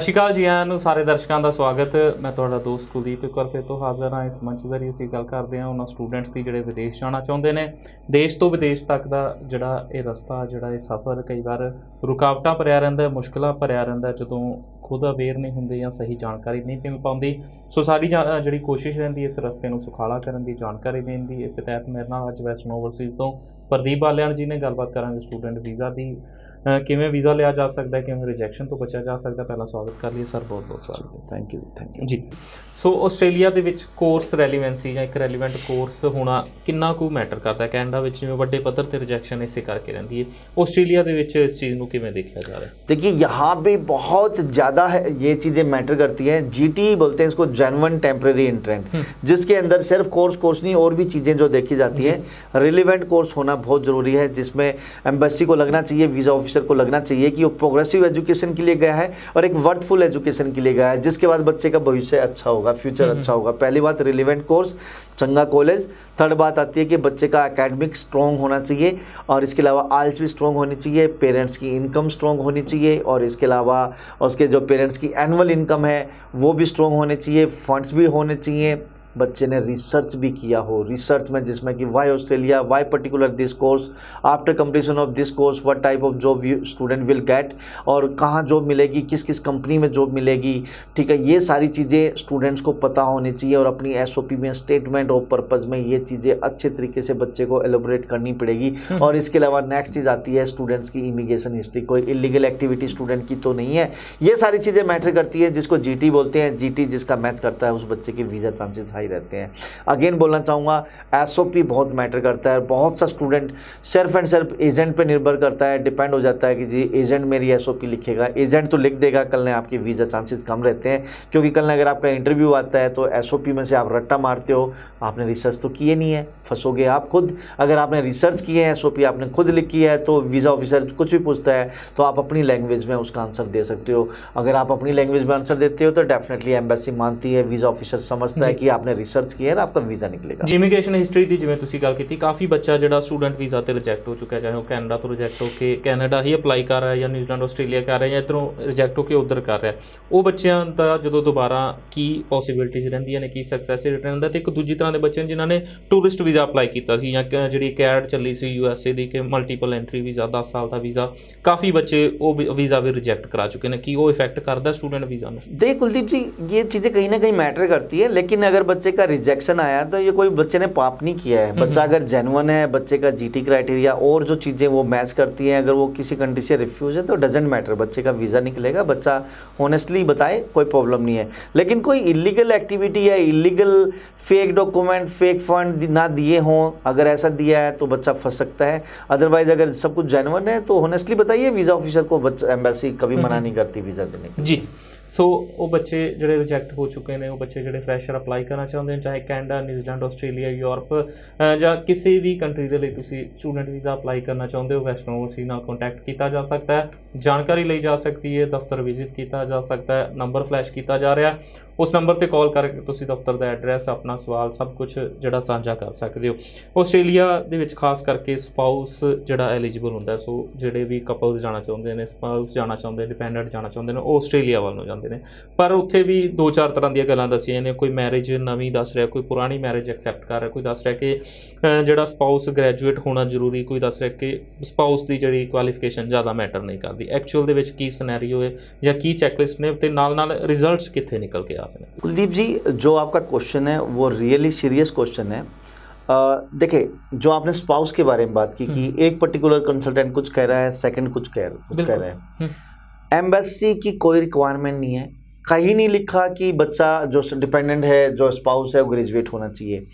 ਸਤਿ ਸ਼੍ਰੀ ਅਕਾਲ ਜੀ, ਆਇਆਂ ਨੂੰ ਸਾਰੇ ਦਰਸ਼ਕਾਂ ਦਾ ਸਵਾਗਤ। ਮੈਂ ਤੁਹਾਡਾ ਦੋਸਤ ਕੁਲਦੀਪ ਇੱਕ ਵਾਰ ਫਿਰ ਤੋਂ ਹਾਜ਼ਰ ਹਾਂ। ਇਸ ਮੰਚ ਜ਼ਰੀਏ ਅਸੀਂ ਗੱਲ ਕਰਦੇ ਹਾਂ ਉਹਨਾਂ ਸਟੂਡੈਂਟਸ ਦੀ ਜਿਹੜੇ ਵਿਦੇਸ਼ ਜਾਣਾ ਚਾਹੁੰਦੇ ਨੇ। ਦੇਸ਼ ਤੋਂ ਵਿਦੇਸ਼ ਤੱਕ ਦਾ ਜਿਹੜਾ ਇਹ ਰਸਤਾ, ਜਿਹੜਾ ਇਹ ਸਫ਼ਰ ਕਈ ਵਾਰ ਰੁਕਾਵਟਾਂ ਭਰਿਆ ਰਹਿੰਦਾ, ਮੁਸ਼ਕਿਲਾਂ ਭਰਿਆ ਰਹਿੰਦਾ ਜਦੋਂ ਖੁਦ ਅਵੇਅਰ ਨਹੀਂ ਹੁੰਦੇ ਜਾਂ ਸਹੀ ਜਾਣਕਾਰੀ ਨਹੀਂ ਮਿਲ ਪਾਉਂਦੀ। ਸੋ ਸਾਡੀ ਜਿਹੜੀ ਕੋਸ਼ਿਸ਼ ਰਹਿੰਦੀ ਇਸ ਰਸਤੇ ਨੂੰ ਸੁਖਾਲਾ ਕਰਨ ਦੀ, ਜਾਣਕਾਰੀ ਦੇਣ ਦੀ। ਇਸੇ ਤਹਿਤ ਮੇਰੇ ਨਾਲ ਅੱਜ ਵੈਸਟਰਨ ਓਵਰਸੀਜ਼ ਤੋਂ ਪ੍ਰਦੀਪ ਬਾਲਿਆਣ ਜੀ ਨੇ ਗੱਲਬਾਤ ਕਰਾਂਗੇ ਸਟੂਡੈਂਟ ਵੀਜ਼ਾ ਦੀ, ਕਿਵੇਂ ਵੀਜ਼ਾ ਲਿਆ ਜਾ ਸਕਦਾ ਹੈ, ਕਿਵੇਂ ਰਿਜੈਕਸ਼ਨ ਤੋਂ ਬਚਿਆ ਜਾ ਸਕਦਾ। ਪਹਿਲਾਂ ਸਵਾਗਤ ਕਰ ਲਈਏ ਸਰ, ਬਹੁਤ ਬਹੁਤ ਸਵਾਗਤ। ਥੈਂਕ ਯੂ ਜੀ। ਸੋ ਆਸਟ੍ਰੇਲੀਆ ਦੇ ਵਿੱਚ ਕੋਰਸ ਰੈਲੀਵੈਂਸੀ ਜਾਂ ਇੱਕ ਰੈਲੀਵੈਂਟ ਕੋਰਸ ਹੋਣਾ ਕਿੰਨਾ ਕੁ ਮੈਟਰ ਕਰਦਾ ਹੈ? ਕੈਨੇਡਾ ਵਿੱਚ ਜਿਵੇਂ ਵੱਡੇ ਪੱਧਰ ਤੇ ਰਿਜੈਕਸ਼ਨ ਇਸੇ ਕਰਕੇ ਰਹਿੰਦੀ ਹੈ, ਆस्ट्रेलिया ਦੇ ਵਿੱਚ ਇਸ चीज़ ਨੂੰ ਕਿਵੇਂ देखा जा रहा है? देखिए यहाँ पे बहुत ज़्यादा है, ये चीज़ें मैटर करती हैं। जीटी बोलते हैं इसको, जेन्युइन टेम्परेरी एंट्रेंट, जिसके अंदर सिर्फ कोर्स नहीं और भी चीज़ें जो देखी जाती है। रिलेवेंट कोर्स होना बहुत ज़रूरी है, जिसमें एम्बेसी को लगना चाहिए, वीज़ा ऑफिसर को लगना चाहिए कि वो प्रोग्रेसिव एजुकेशन के लिए गया है और एक वर्थफुल एजुकेशन के लिए गया है, जिसके बाद बच्चे का भविष्य अच्छा होगा, फ्यूचर अच्छा होगा। पहली बात रिलेवेंट कोर्स, चंगा कॉलेज। थर्ड बात आती है कि बच्चे का एकेडमिक स्ट्रॉन्ग होना चाहिए और इसके अलावा आइल्स भी स्ट्रॉन्ग होनी चाहिए, पेरेंट्स की इनकम स्ट्रॉन्ग होनी चाहिए और इसके अलावा उसके जो पेरेंट्स की एनुअल इनकम है वो भी स्ट्रॉन्ग होने चाहिए, फंड्स भी होने चाहिए। बच्चे ने रिसर्च भी किया हो, रिसर्च में जिसमें कि why Australia, why particular this course, after completion of this course what type of job student will get, और कहाँ जॉब मिलेगी, किस किस कंपनी में जॉब मिलेगी। ठीक है, ये सारी चीज़ें स्टूडेंट्स को पता होनी चाहिए और अपनी एसओपी में, स्टेटमेंट ऑफ पर्पज़ में ये चीज़ें अच्छे तरीके से बच्चे को एलोबरेट करनी पड़ेगी। और इसके अलावा नेक्स्ट चीज़ आती है स्टूडेंट्स की इमिग्रेशन हिस्ट्री, कोई इलीगल एक्टिविटी स्टूडेंट की तो नहीं है। ये सारी चीज़ें मैटर करती है, जिसको जीटी बोलते हैं। जीटी जिसका मैच करता है उस बच्चे के वीज़ा चांसेस रहते हैं। अगेन बोलना चाहूँगा, एसओपी बहुत मैटर करता है। बहुत सा स्टूडेंट सिर्फ एंड सिर्फ एजेंट पे निर्भर करता है, डिपेंड हो जाता है कि जी एजेंट मेरी एसओपी लिखेगा, एजेंट तो लिख देगा, कल ने आपके वीज़ा चांसेस कम रहते हैं। क्योंकि कल ने अगर आपका इंटरव्यू आता है तो एसओपी में से आप रट्टा मारते हो, आपने रिसर्च तो किए नहीं है, फंसोगे आप खुद। अगर आपने रिसर्च की है, एसओपी आपने खुद लिखी है, तो वीज़ा ऑफिसर कुछ भी पूछता है तो आप अपनी लैंग्वेज में उसका आंसर दे सकते हो। अगर आप अपनी लैंग्वेज में आंसर देते हो तो डेफिनेटली एम्बेसी मानती है, वीज़ा ऑफिसर समझता है कि आपने रिसर्च की है, आपका वीज़ा निकलेगा। इमिग्रेशन हिस्ट्री की जिवें तुसीं गल कीती, काफ़ी बच्चा जिहड़ा स्टूडेंट वीज़ा ते रिजैक्ट हो चुका है, चाहे वो कैनेडा तो रिजैक्ट होकर कैनेडा ही अप्लाई कर रहा है या न्यूजीलैंड आस्ट्रेलिया कर रहा है या इधरों रिजैक्ट होकर उधर कर रहा है। वो बच्चों का जो दोबारा की पॉसिबिलिटीज़ रहिंदियां ने, की सक्सैस रेट रहिंदा। ते एक दूजी तरह के बच्चे जिन्होंने टूरिस्ट वीज़ा अप्लाई किया सी या जी कैड चली सी यूएसए की कि मल्टीपल एंट्री वीज़ा 10 साल का वीज़ा, काफ़ी बच्चे वो वीज़ा भी रिजैक्ट करा चुके हैं। कि वो इफेक्ट करता स्टूडेंट वीज़ा में? देख कुलदीप जी, ये चीज़ें कहीं ना कहीं मैटर करती है, लेकिन अगर बच्चे का रिजेक्शन आया तो ये कोई बच्चे ने पाप नहीं किया है। बच्चा अगर जेन्युइन है, बच्चे का जीटी क्राइटेरिया और जो चीज़ें वो मैच करती हैं, अगर वो किसी कंट्री से रिफ्यूज़ है तो डजेंट मैटर, बच्चे का वीज़ा निकलेगा। बच्चा ऑनेस्टली बताए, कोई प्रॉब्लम नहीं है। लेकिन कोई इलीगल एक्टिविटी या illegal fake document, fake fund ना दिए हों, अगर ऐसा दिया है तो बच्चा फंस सकता है। अदरवाइज अगर सब कुछ जेन्युइन है तो ऑनेस्टली बताइए, वीज़ा ऑफिसर को बच्चा एम्बेसी कभी मना नहीं करती वीज़ा देने की। जी। सो वो बच्चे जोड़े रिजैक्ट हो चुके हैं, वो बच्चे जोड़े फ्रैशर अप्लाई करना चाहते हैं, चाहे कैनेडा, न्यूजीलैंड, आस्ट्रेलिया, यूरोप या किसी भी कंट्री के लिए तुसी स्टूडेंट वीज़ा अप्लाई करना चाहते हो, वैस्टर्न ओवरसीज नाल कॉन्टैक्ट किया जा सकता है, जानकारी ली जा सकती है, दफ्तर विजिट किया जा सकता है, नंबर फ्लैश किया जा रहा है। उस नंबर पर कॉल करके तुसी दफ्तर का एड्रैस, अपना सवाल सब कुछ जोड़ा साझा कर सकते हो। आस्ट्रेलिया दे विच खास करके स्पाउस जोड़ा एलिजिबल होंदा है। सो जोड़े भी कपल्स जाना चाहते हैं, स्पाउस जाना चाहते हैं, डिपेंडेंट जाना चाहते हैं, वो आस्ट्रेलिया वाल जाते हैं। पर उत्थे भी 2-4 तरह दी गल्लां दसियां ने, कोई मैरिज नवीं दस रहा, कोई पुरानी मैरिज एक्सैप्ट कर रहा, कोई दस रहा कि जोड़ा स्पाउस ग्रैजुएट होना जरूरी, कोई दस रहा कि स्पाउस की जी क्वालिफिकेशन ज़्यादा मैटर नहीं करती। एक्चुअल दे विच की सिनैरियो है या की चैकलिस्ट ने, ते नाल नाल रिजल्ट्स कित्थे निकल के आ रहे हैं? कुलदीप जी, जो आपका क्वेश्चन है वो रियली सीरियस क्वेश्चन है। देखिए, जो आपने स्पाउस के बारे में बात की कि एक पर्टिकुलर कंसल्टेंट कुछ कह रहा है, सेकंड कुछ कह रहा है। एम्बेसी की कोई रिक्वायरमेंट नहीं है, कहीं नहीं लिखा कि बच्चा जो डिपेंडेंट है, जो स्पाउस है, वो ग्रेजुएट होना चाहिए।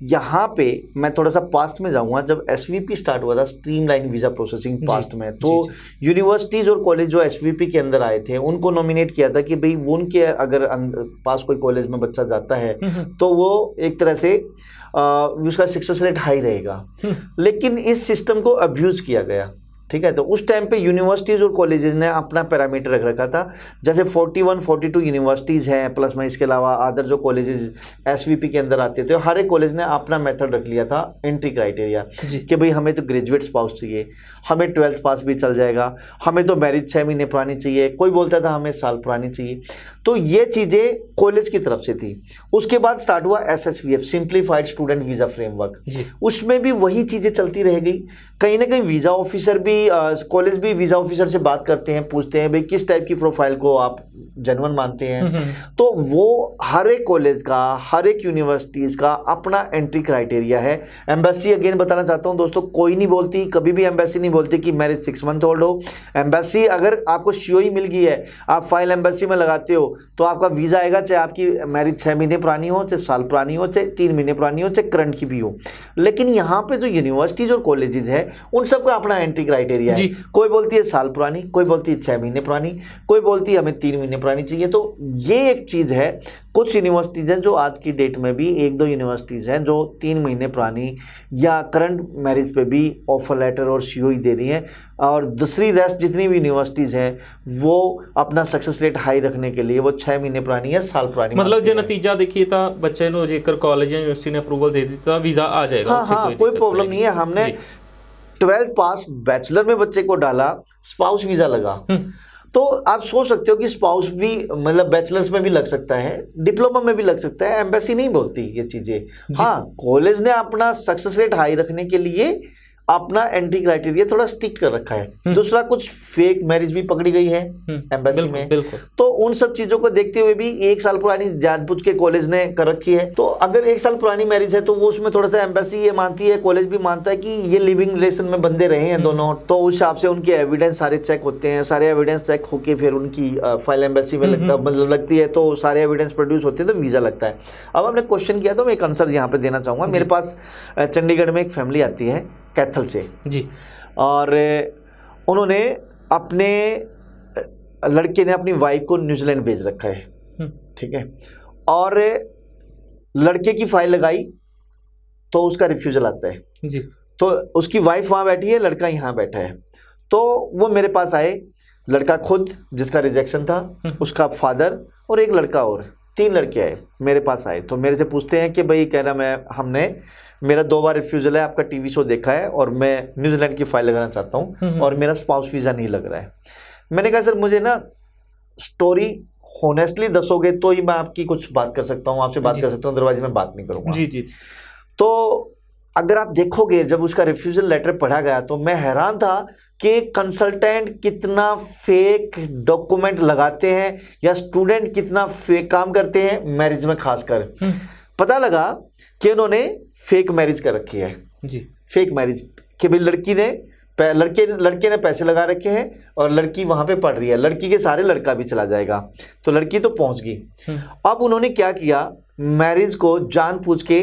यहाँ पे मैं थोड़ा सा पास्ट में जाऊँगा, जब एसवीपी स्टार्ट हुआ था, स्ट्रीमलाइन वीज़ा प्रोसेसिंग पास्ट में, तो यूनिवर्सिटीज़ और कॉलेज जो एसवीपी के अंदर आए थे उनको नॉमिनेट किया था कि भाई उनके अगर पास कोई कॉलेज में बच्चा जाता है तो वो एक तरह से उसका सक्सेस रेट हाई रहेगा। लेकिन इस सिस्टम को अब्यूज़ किया गया। ठीक है। तो उस टाइम पे यूनिवर्सिटीज़ और कॉलेजेस ने अपना पैरामीटर रख रखा था, जैसे 41 42 यूनिवर्सिटीज़ हैं प्लस में, इसके अलावा अदर जो कॉलेजेस एसवीपी के अंदर आते थे, हर एक कॉलेज ने अपना मेथड रख लिया था एंट्री क्राइटेरिया कि भाई हमें तो ग्रेजुएट स्पाउस चाहिए, हमें 12th पास भी चल जाएगा, हमें तो मैरिज 6 महीने पुरानी चाहिए, कोई बोलता था हमें साल पुरानी चाहिए। तो ये चीज़ें कॉलेज की तरफ से थी। उसके बाद स्टार्ट हुआ SSVF, simplified student visa framework, उसमें भी वही चीज़ें चलती रह गई। कहीं ना कहीं वीज़ा ऑफिसर भी, कॉलेज भी वीज़ा ऑफिसर से बात करते हैं, पूछते हैं भाई किस टाइप की प्रोफाइल को आप जेन्युइन मानते हैं। तो वो हर एक कॉलेज का, हर एक यूनिवर्सिटीज़ का अपना एंट्री क्राइटेरिया है। एम्बेसी, अगेन बताना चाहता हूँ दोस्तों, कोई नहीं बोलती, कभी भी एम्बेसी नहीं बोलती कि मैरिज 6 मंथ ओल्ड हो। एम्बेसी, अगर आपको COE मिल गई है, आप फाइल एम्बेसी में लगाते हो, तो आपका वीज़ा आएगा, चाहे आपकी मैरिज 6 महीने पुरानी हो, चाहे साल पुरानी हो, चाहे 3 महीने पुरानी हो, चाहे करंट की भी हो। लेकिन यहाँ पे जो यूनिवर्सिटीज़ और कॉलेजेस है, उन सबका अपना एंट्री क्राइटेरिया है। कोई बोलती है साल पुरानी, कोई बोलती है 6 महीने पुरानी, कोई बोलती है हमें 3 महीने पुरानी चाहिए। तो ये एक चीज़ है। कुछ यूनिवर्सिटीज़ हैं जो आज की डेट में भी, 1-2 यूनिवर्सिटीज़ हैं जो 3 महीने पुरानी या करंट मैरिज पे भी ऑफर लेटर और COE दे रही हैं, और दूसरी रेस्ट जितनी भी यूनिवर्सिटीज़ हैं वो अपना सक्सेस रेट हाई रखने के लिए वो 6 महीने पुरानी या साल पुरानी। मतलब जो नतीजा देखिए तो बच्चे ਨੂੰ ਜੇਕਰ ਕਾਲਜ ਜਾਂ ਯੂਨੀਵਰਸਿਟੀ ਨੇ ਅਪਰੂਵਲ ਦੇ ਦਿੱਤੀ ਤਾਂ ਵੀਜ਼ਾ ਆ जाएगा। हाँ, कोई प्रॉब्लम नहीं है। हमने 12th पास बैचलर में बच्चे को डाला, स्पाउस वीज़ा लगा, तो आप सोच सकते हो कि स्पाउस भी मतलब बैचलर्स में भी लग सकता है, डिप्लोमा में भी लग सकता है। एम्बेसी नहीं बोलती ये चीज़ें। हाँ, कॉलेज ने अपना सक्सेस रेट हाई रखने के लिए अपना एंट्री क्राइटेरिया थोड़ा स्टिक कर रखा है। दूसरा, कुछ फेक मैरिज भी पकड़ी गई है एम्बेसी में, तो उन सब चीजों को देखते हुए भी 1 साल पुरानी जानबूझ के कॉलेज ने कर रखी है। तो अगर 1 साल पुरानी मैरिज है तो वो उसमें थोड़ा सा एम्बेसी ये मानती है, कॉलेज भी मानता है कि ये लिविंग रिलेशन में बंदे रहे हैं दोनों, तो उस हिसाब से उनके एविडेंस सारे चेक होते हैं। सारे एविडेंस चेक होके फिर उनकी फाइल एम्बेसी में लगती है, तो सारे एविडेंस प्रोड्यूस होते हैं, तो वीजा लगता है। अब हमने क्वेश्चन किया तो मैं एक आंसर यहाँ पे देना चाहूँगा। मेरे पास चंडीगढ़ में एक फैमिली आती है कैथल से जी, और उन्होंने अपने लड़के ने अपनी वाइफ को न्यूजीलैंड भेज रखा है, ठीक है, और लड़के की फाइल लगाई तो उसका रिफ्यूजल आता है जी। तो उसकी वाइफ वहाँ बैठी है, लड़का यहाँ बैठा है, तो वो मेरे पास आए, लड़का खुद जिसका रिजेक्शन था, उसका फादर और एक लड़का और, 3 लड़के आए मेरे पास आए। तो मेरे से पूछते हैं कि भाई कह रहा हमने मेरा 2 बार रिफ्यूजल है, आपका टीवी शो देखा है और मैं न्यूजीलैंड की फाइल लगाना चाहता हूँ और मेरा स्पाउस वीज़ा नहीं लग रहा है। मैंने कहा सर मुझे ना स्टोरी होनेस्टली दसोगे तो ही मैं आपकी कुछ बात कर सकता हूँ, आपसे बात कर सकता हूँ, अदरवाइज मैं बात नहीं करूँगा। जी जी। तो अगर आप देखोगे जब उसका रिफ्यूजल लेटर पढ़ा गया तो मैं हैरान था कि कंसल्टेंट कितना फेक डॉक्यूमेंट लगाते हैं या स्टूडेंट कितना फेक काम करते हैं मैरिज में। खासकर पता लगा कि उन्होंने फेक मैरिज कर रखी है जी। फेक मैरिज कि भाई लड़के ने पैसे लगा रखे हैं और लड़की वहां पे पढ़ रही है, लड़की के सारे लड़का भी चला जाएगा, तो लड़की तो पहुंच गई। अब उन्होंने क्या किया, मैरिज को जानबूझ के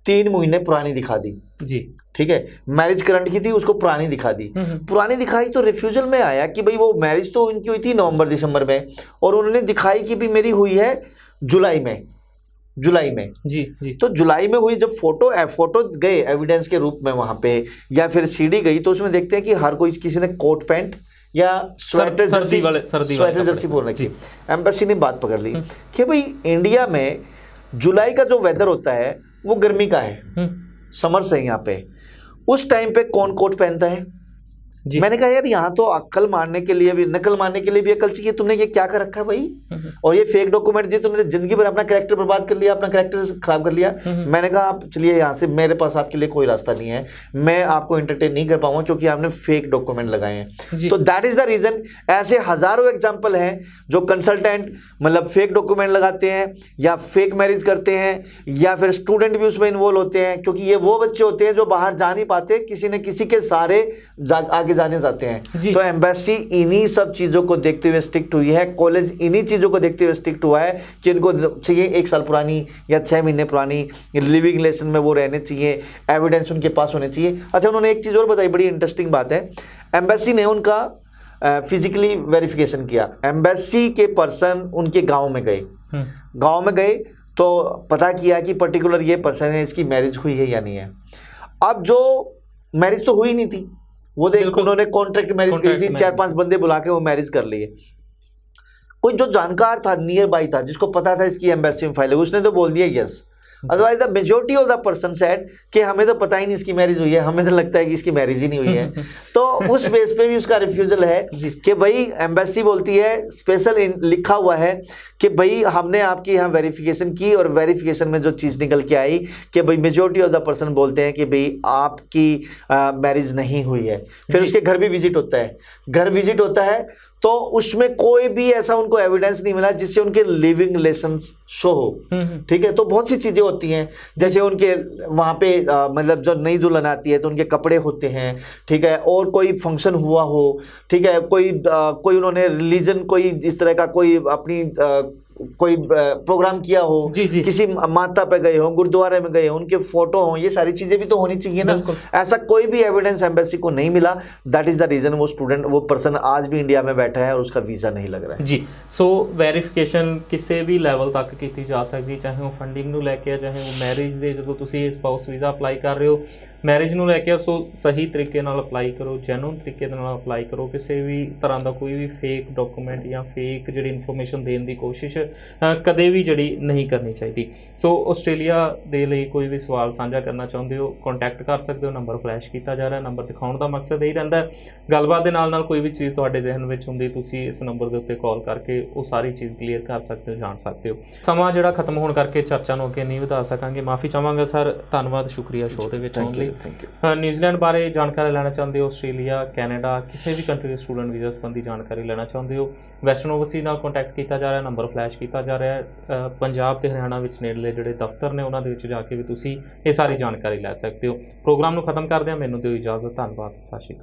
3 महीने पुरानी दिखा दी जी, ठीक है। मैरिज करंट की थी, उसको पुरानी दिखा दी। पुरानी दिखाई तो रिफ्यूजल में आया कि भाई वो मैरिज तो उनकी हुई थी नवंबर दिसंबर में, और उन्होंने दिखाई कि भी मेरी हुई है जुलाई में जी जी। तो जुलाई में हुई, जब फोटो गए एविडेंस के रूप में वहां पे या फिर CD गई, तो उसमें देखते हैं कि हर कोई, किसी ने कोट पैंट या स्वेटर जर्सी बोल रखी। एम्बेसी ने बात पकड़ ली कि भाई इंडिया में जुलाई का जो वेदर होता है वो गर्मी का है, समर से यहाँ पे, उस टाइम पे कौन कोट पहनता है जी। मैंने कहा यार यहाँ तो अक्ल मारने के लिए भी, नकल मारने के लिए भी अकल चाहिए, तुमने ये क्या कर रखा है भाई। और ये फेक डॉक्यूमेंट दिए, तुमने जिंदगी भर अपना कैरेक्टर बर्बाद कर लिया, अपना कैरेक्टर खराब कर लिया। मैंने कहा आप चलिए यहाँ से, मेरे पास आपके लिए कोई रास्ता नहीं है, मैं आपको एंटरटेन नहीं कर पाऊंगा क्योंकि आपने फेक डॉक्यूमेंट लगाए हैं। तो दैट इज द रीजन। ऐसे हजारों एग्जाम्पल हैं जो कंसल्टेंट मतलब फेक डॉक्यूमेंट लगाते हैं या फेक मैरिज करते हैं, या फिर स्टूडेंट भी उसमें इन्वॉल्व होते हैं, क्योंकि ये वो बच्चे होते हैं जो बाहर जा नहीं पाते, किसी न किसी के सारे आगे जाने जाते हैं। तो एम्बेसी इन्हीं सब चीजों को देखते हुए स्टिक्ट हुई है, कॉलेज इन्हीं चीजों को देखते हुए स्टिक्ट हुआ है कि इनको चाहिए 1 साल पुरानी या 6 महीने पुरानी, लिविंग रिलेशन में वो रहने चाहिए, एविडेंस उनके पास होने चाहिए। अच्छा, उन्होंने एक चीज और बताई, बड़ी इंटरेस्टिंग बात है, एम्बेसी ने उनका फिजिकली वेरिफिकेशन किया। एम्बेसी के पर्सन उनके गाँव में गए तो पता किया कि पर्टिकुलर ये पर्सन है, इसकी मैरिज हुई है या नहीं है। अब जो मैरिज तो हुई नहीं थी, वो देख बिल्कुल। उन्होंने कॉन्ट्रैक्ट मैरिज की Contract थी, 4-5 बंदे बुला के वो मैरिज कर लिए। कोई जो जानकार था, नियर बाई था, जिसको पता था इसकी एम्बेसी में फाइल है, उसने तो बोल दिया yes. Otherwise the majority of the person said कि हमें तो पता ही नहीं इसकी मैरिज हुई है, हमें तो लगता है कि इसकी मैरिज ही नहीं हुई है। तो उस बेस पे भी उसका रिफ्यूजल है कि भाई एम्बेसी बोलती है, स्पेशल लिखा हुआ है कि भाई हमने आपकी यहाँ वेरिफिकेशन की और वेरिफिकेशन में जो चीज़ निकल के आई कि भाई मेजोरिटी ऑफ द पर्सन बोलते हैं कि भाई आपकी मैरिज नहीं हुई है। फिर उसके घर भी विजिट होता है, घर विजिट होता है तो उसमें कोई भी ऐसा उनको एविडेंस नहीं मिला जिससे उनके लिविंग रिलेशन शो हो। ठीक है, तो बहुत सी चीजें होती हैं, जैसे उनके वहां पे मतलब जो नई दुल्हन आती है तो उनके कपड़े होते हैं, ठीक है, और कोई फंक्शन हुआ हो, ठीक है, कोई उन्होंने रिलीजन कोई इस तरह का कोई अपनी कोई प्रोग्राम किया हो, जी। किसी माता पे गए हो, गुरुद्वारे में गए हो, उनके फोटो हो, ये सारी चीजें भी तो होनी चाहिए ना। ऐसा कोई भी एविडेंस एम्बेसी को नहीं मिला। दैट इज द रीजन वो पर्सन आज भी इंडिया में बैठा है और उसका वीजा नहीं लग रहा है जी। सो वेरिफिकेशन किसी भी ਲੈਵਲ ਤੱਕ ਕੀਤੀ ਜਾ ਸਕਦੀ, ਚਾਹੇ ਉਹ ਫੰਡਿੰਗ ਨੂੰ ਲੈ ਕੇ, ਚਾਹੇ ਉਹ ਮੈਰਿਜ ਦੇ ਜਦੋਂ ਤੁਸੀਂ ਸਪਾਊਸ ਵੀਜ਼ਾ ਅਪਲਾਈ ਕਰ ਰਹੇ ਹੋ ਮੈਰਿਜ ਨੂੰ ਲੈ ਕੇ, ਸੋ ਸਹੀ ਤਰੀਕੇ ਨਾਲ ਅਪਲਾਈ ਕਰੋ, ਜੈਨੂਨ ਤਰੀਕੇ ਦੇ ਨਾਲ ਅਪਲਾਈ ਕਰੋ। ਕਿਸੇ ਵੀ ਤਰ੍ਹਾਂ ਦਾ ਕੋਈ ਵੀ ਫੇਕ ਡਾਕੂਮੈਂਟ ਜਾਂ ਫੇਕ ਜਿਹੜੀ ਇਨਫੋਰਮੇਸ਼ਨ ਦੇਣ ਦੀ ਕੋਸ਼ਿਸ਼ ਕਦੇ ਵੀ ਜਿਹੜੀ ਨਹੀਂ ਕਰਨੀ ਚਾਹੀਦੀ। ਸੋ ਆਸਟ੍ਰੇਲੀਆ ਦੇ ਲਈ ਕੋਈ ਵੀ ਸਵਾਲ ਸਾਂਝਾ ਕਰਨਾ ਚਾਹੁੰਦੇ ਹੋ, ਕੰਟੈਕਟ ਕਰ ਸਕਦੇ ਹੋ। ਨੰਬਰ ਫਲੈਸ਼ ਕੀਤਾ ਜਾ ਰਿਹਾ, ਨੰਬਰ ਦਿਖਾਉਣ ਦਾ ਮਕਸਦ ਇਹ ਰਹਿੰਦਾ ਹੈ ਗੱਲਬਾਤ ਦੇ ਨਾਲ ਕੋਈ ਵੀ ਚੀਜ਼ ਤੁਹਾਡੇ ਜ਼ਿਹਨ ਵਿੱਚ ਹੁੰਦੀ, ਤੁਸੀਂ ਇਸ ਨੰਬਰ ਦੇ ਉੱਤੇ ਕਾਲ ਕਰਕੇ ਉਹ ਸਾਰੀ ਚੀਜ਼ ਕਲੀਅਰ ਕਰ ਸਕਦੇ ਹੋ, ਜਾਣ ਸਕਦੇ ਹੋ। ਸਮਾਂ ਜਿਹੜਾ ਖਤਮ ਹੋਣ ਕਰਕੇ ਚਰਚਾ ਨੂੰ ਅੱਗੇ ਨਹੀਂ ਵਧਾ ਸਕਾਂਗੇ, ਮਾਫੀ ਚਾਹਾਂਗਾ ਸਰ। ਧੰਨਵਾਦ, ਸ਼ੁਕਰੀਆ ਸ਼ੋਅ ਦੇ ਵਿੱਚ ਆਉਣ ਲਈ। ਨਿਊਜ਼ੀਲੈਂਡ ਬਾਰੇ ਜਾਣਕਾਰੀ ਲੈਣਾ ਚਾਹੁੰਦੇ ਹੋ, ਆਸਟ੍ਰੇਲੀਆ, ਕੈਨੇਡਾ, ਕਿਸੇ ਵੀ ਕੰਟਰੀ ਦੇ ਸਟੂਡੈਂਟ ਵੀਜ਼ਾ ਸੰਬੰਧੀ ਜਾਣਕਾਰੀ ਲੈਣਾ ਚਾਹੁੰਦੇ ਹੋ, ਵੈਸਟਰਨ ਓਵਰਸੀਜ਼ ਨਾਲ ਕੰਟੈਕਟ ਕੀਤਾ ਜਾ ਰਿਹਾ, ਨੰਬਰ ਫਲੈਸ਼ ਕੀਤਾ ਜਾ ਰਿਹਾ ਹੈ। ਪੰਜਾਬ ਤੇ ਹਰਿਆਣਾ ਵਿੱਚ ਨੇੜਲੇ ਜਿਹੜੇ ਦਫ਼ਤਰ ਨੇ ਉਹਨਾਂ ਦੇ ਵਿੱਚ ਜਾ ਕੇ ਵੀ ਤੁਸੀਂ ਇਹ ਸਾਰੀ ਜਾਣਕਾਰੀ ਲੈ ਸਕਦੇ ਹੋ। ਪ੍ਰੋਗਰਾਮ ਨੂੰ ਖਤਮ ਕਰਦੇ ਹਾਂ, ਮੈਨੂੰ ਦਿਓ ਇਜਾਜ਼ਤ। ਧੰਨਵਾਦ, ਸਤਿ ਸ਼੍ਰੀ ਅਕਾਲ।